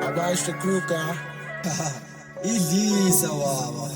Abaixo Kruka. Ilisa wawa.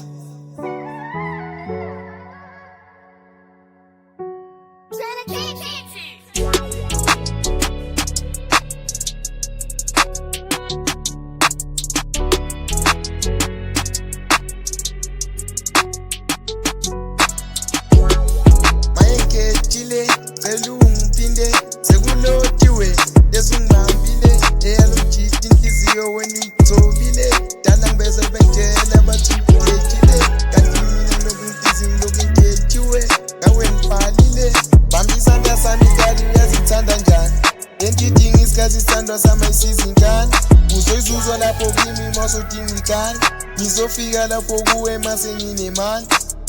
Mayengejile selungipinde sekulotiwe lesungihambile eyalojita inhliziyo wena ithobile dala ngibeze bengena bathugejile kanti mina lokungithiziwe ngawe ngibhalile bambisa ngasami kali uyazithanda njani entidinga isikhathi sithandwa sama isizingane uzoyizuzwa lapho kimi masodinga ikani ngizofika lapho kuwe mase nginemali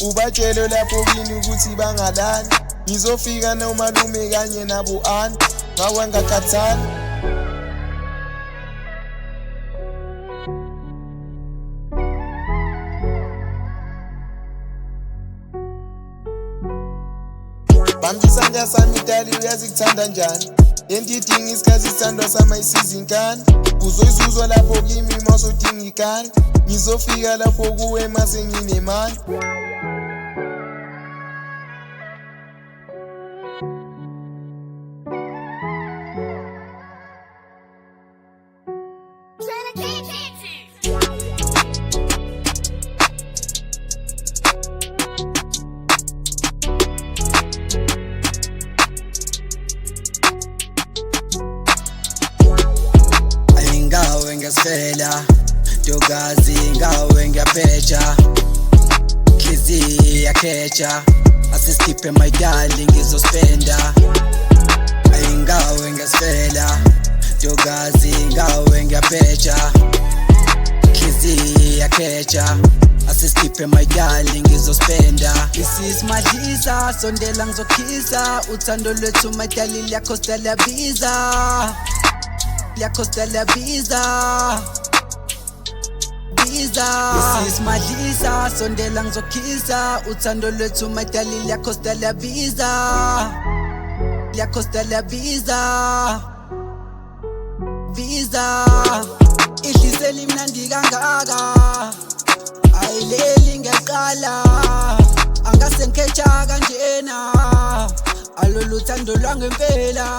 ubatshele lapho kini ukuthi bangalani ngizofika nomalume kanye nabo ani ngawe ngakhathali bambisa ngasami dali uyazikuthanda njani entidinga isikhathi sithandwa sama isizinkani uzoyizuzwa lapho kimi masodinga ikani ngizofika lapho kuwe mase nginemali Ngawe ngesifela ntokazi ngawe ngiyapheja Khizzy yakheja asiskiphe my darling ngizospenda ngawe ngesifela ntokazi ngawe ngiyapheja Khizzy yakheja asiskiphe my darling ngizospenda isimadlisa sondela ngizokhisa uthando lwethu my darling liyacosta liyabiza Costa la visa isimadlisa sondela ngizokhisa uthando lwethu madali liyacosta la visa idlisela imnandi kangaka ayileli ngiyaqala angase ngikheja kanjena alolu thando lwangempela